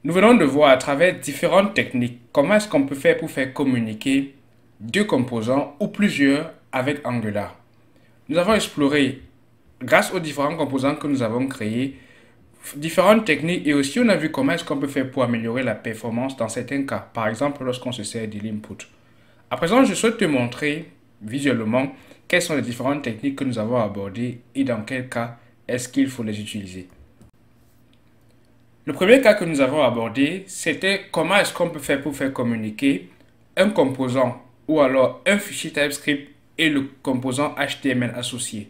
Nous venons de voir à travers différentes techniques comment est-ce qu'on peut faire pour faire communiquer deux composants ou plusieurs avec Angular. Nous avons exploré, grâce aux différents composants que nous avons créés, différentes techniques et aussi on a vu comment est-ce qu'on peut faire pour améliorer la performance dans certains cas, par exemple lorsqu'on se sert de l'input. À présent, je souhaite te montrer visuellement quelles sont les différentes techniques que nous avons abordées et dans quel cas est-ce qu'il faut les utiliser. Le premier cas que nous avons abordé, c'était comment est-ce qu'on peut faire pour faire communiquer un composant ou alors un fichier TypeScript et le composant HTML associé.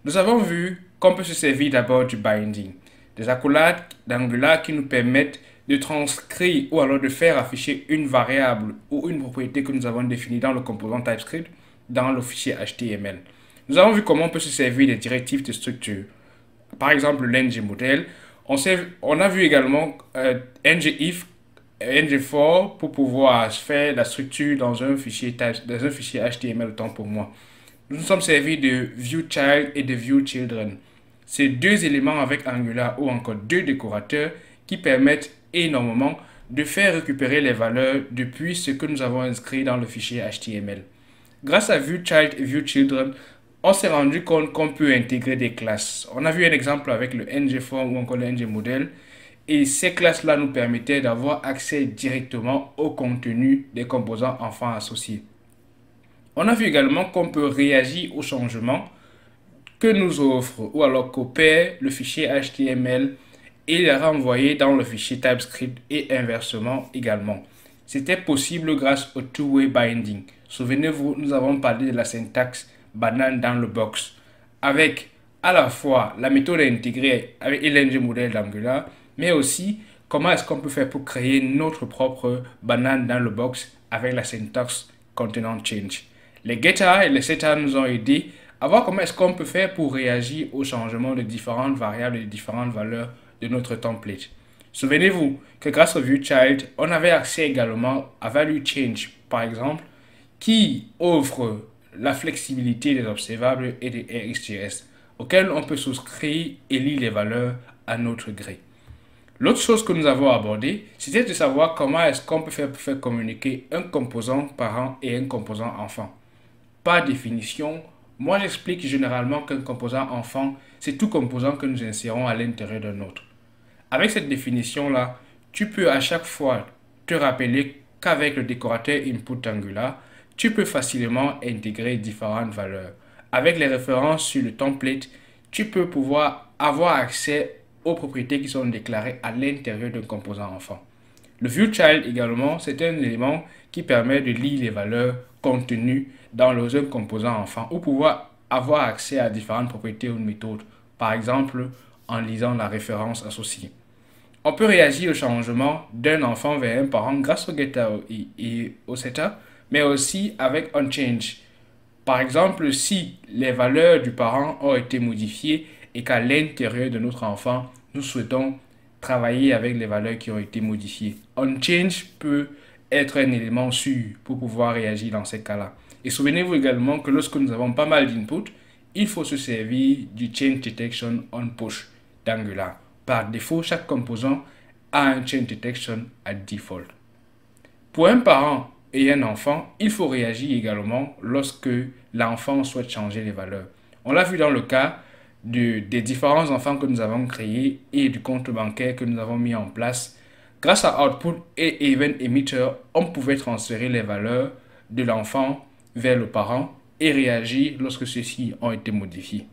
Nous avons vu qu'on peut se servir d'abord du binding, des accolades d'Angular qui nous permettent de transcrire ou alors de faire afficher une variable ou une propriété que nous avons définie dans le composant TypeScript dans le fichier HTML. Nous avons vu comment on peut se servir des directives de structure. Par exemple, l'ng-model. On a vu également ngIf, ngFor pour pouvoir faire la structure dans un fichier HTML, autant pour moi. Nous nous sommes servis de viewChild et de viewChildren. Ces deux éléments avec Angular ou encore deux décorateurs qui permettent énormément de faire récupérer les valeurs depuis ce que nous avons inscrit dans le fichier HTML. Grâce à viewChild et viewChildren, on s'est rendu compte qu'on peut intégrer des classes. On a vu un exemple avec le ngForm ou encore le ngModel. Et ces classes-là nous permettaient d'avoir accès directement au contenu des composants enfants associés. On a vu également qu'on peut réagir aux changements que nous offre ou alors qu'opère le fichier HTML et les renvoyer dans le fichier TypeScript et inversement également. C'était possible grâce au two-way binding. Souvenez-vous, nous avons parlé de la syntaxe banane dans le box avec à la fois la méthode intégrée avec l'ng modèle d'Angular, mais aussi comment est-ce qu'on peut faire pour créer notre propre banane dans le box avec la syntaxe contenant change. Les getters et les setters nous ont aidés à voir comment est-ce qu'on peut faire pour réagir au changement de différentes variables et de différentes valeurs de notre template. Souvenez-vous que grâce au viewChild, on avait accès également à valueChange, par exemple, qui offre la flexibilité des observables et des RxJS, auxquels on peut souscrire et lire les valeurs à notre gré. L'autre chose que nous avons abordée, c'était de savoir comment est-ce qu'on peut faire pour faire communiquer un composant parent et un composant enfant. Par définition, moi j'explique généralement qu'un composant enfant, c'est tout composant que nous insérons à l'intérieur d'un autre. Avec cette définition-là, tu peux à chaque fois te rappeler qu'avec le décorateur input Angular, tu peux facilement intégrer différentes valeurs. Avec les références sur le template, tu peux pouvoir avoir accès aux propriétés qui sont déclarées à l'intérieur d'un composant enfant. Le viewChild également, c'est un élément qui permet de lire les valeurs contenues dans un composant enfant ou pouvoir avoir accès à différentes propriétés ou méthodes, par exemple en lisant la référence associée. On peut réagir au changement d'un enfant vers un parent grâce au getter et au setter, mais aussi avec onChange. Par exemple, si les valeurs du parent ont été modifiées et qu'à l'intérieur de notre enfant, nous souhaitons travailler avec les valeurs qui ont été modifiées. onChange peut être un élément sûr pour pouvoir réagir dans ces cas-là. Et souvenez-vous également que lorsque nous avons pas mal d'input, il faut se servir du Change Detection on Push d'Angular. Par défaut, chaque composant a un Change Detection à default. Pour un parent et un enfant, il faut réagir également lorsque l'enfant souhaite changer les valeurs. On l'a vu dans le cas des différents enfants que nous avons créés et du compte bancaire que nous avons mis en place. Grâce à Output et Event Emitter, on pouvait transférer les valeurs de l'enfant vers le parent et réagir lorsque ceux-ci ont été modifiés.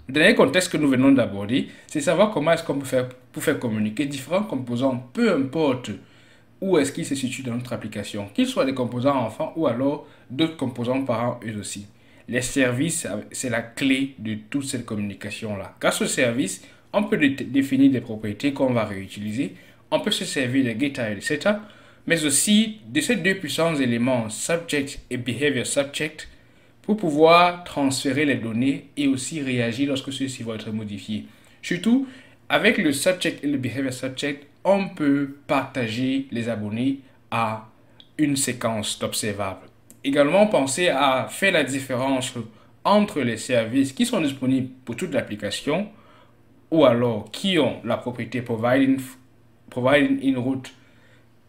Le dernier contexte que nous venons d'aborder, c'est savoir comment est-ce qu'on peut faire pour faire communiquer différents composants, peu importe où est-ce qu'ils se situent dans notre application, qu'ils soient des composants enfants ou alors d'autres composants parents eux aussi. Les services, c'est la clé de toute cette communication-là. Grâce aux services, on peut définir des propriétés qu'on va réutiliser. On peut se servir des getter et des setter, mais aussi de ces deux puissants éléments, subject et behavior subject, pour pouvoir transférer les données et aussi réagir lorsque ceux-ci vont être modifiés. Surtout, avec le subject et le behavior subject, on peut partager les abonnés à une séquence d'observables. Également, pensez à faire la différence entre les services qui sont disponibles pour toute l'application ou alors qui ont la propriété providing provide une route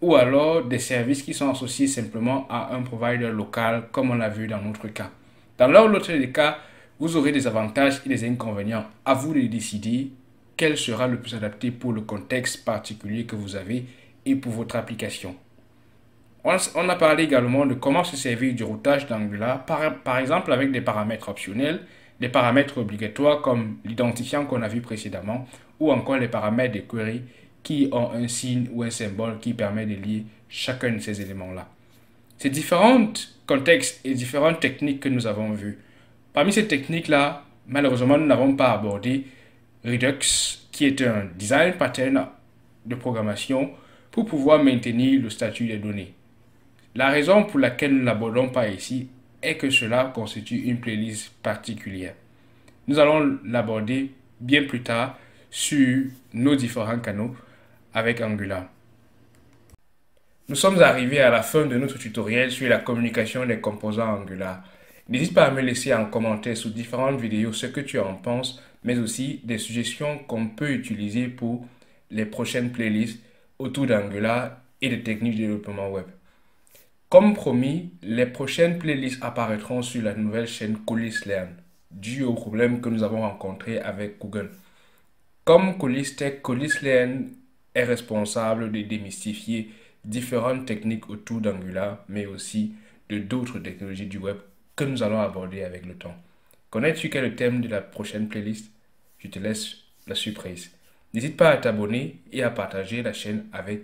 ou alors des services qui sont associés simplement à un provider local, comme on l'a vu dans notre cas. Dans l'un ou l'autre des cas, vous aurez des avantages et des inconvénients. À vous de décider quel sera le plus adapté pour le contexte particulier que vous avez et pour votre application. On a parlé également de comment se servir du routage d'Angular, par exemple avec des paramètres optionnels, des paramètres obligatoires comme l'identifiant qu'on a vu précédemment, ou encore les paramètres des queries qui ont un signe ou un symbole qui permet de lier chacun de ces éléments-là. Ces différents contextes et différentes techniques que nous avons vues. Parmi ces techniques-là, malheureusement, nous n'avons pas abordé Redux, qui est un design pattern de programmation pour pouvoir maintenir le statut des données. La raison pour laquelle nous ne l'abordons pas ici est que cela constitue une playlist particulière. Nous allons l'aborder bien plus tard sur nos différents canaux avec Angular. Nous sommes arrivés à la fin de notre tutoriel sur la communication des composants Angular. N'hésite pas à me laisser en commentaire sous différentes vidéos ce que tu en penses, mais aussi des suggestions qu'on peut utiliser pour les prochaines playlists autour d'Angular et des techniques de développement web. Comme promis, les prochaines playlists apparaîtront sur la nouvelle chaîne Coolest Learn, dû au problème que nous avons rencontré avec Google. Comme Coolest Tech, Coolest Learn est responsable de démystifier différentes techniques autour d'Angular, mais aussi de d'autres technologies du web que nous allons aborder avec le temps. Connais-tu quel est le thème de la prochaine playlist? Je te laisse la surprise. N'hésite pas à t'abonner et à partager la chaîne avec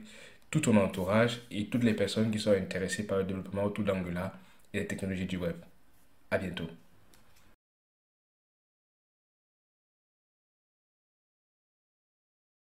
tout ton entourage et toutes les personnes qui sont intéressées par le développement autour d'Angular et les technologies du web. À bientôt.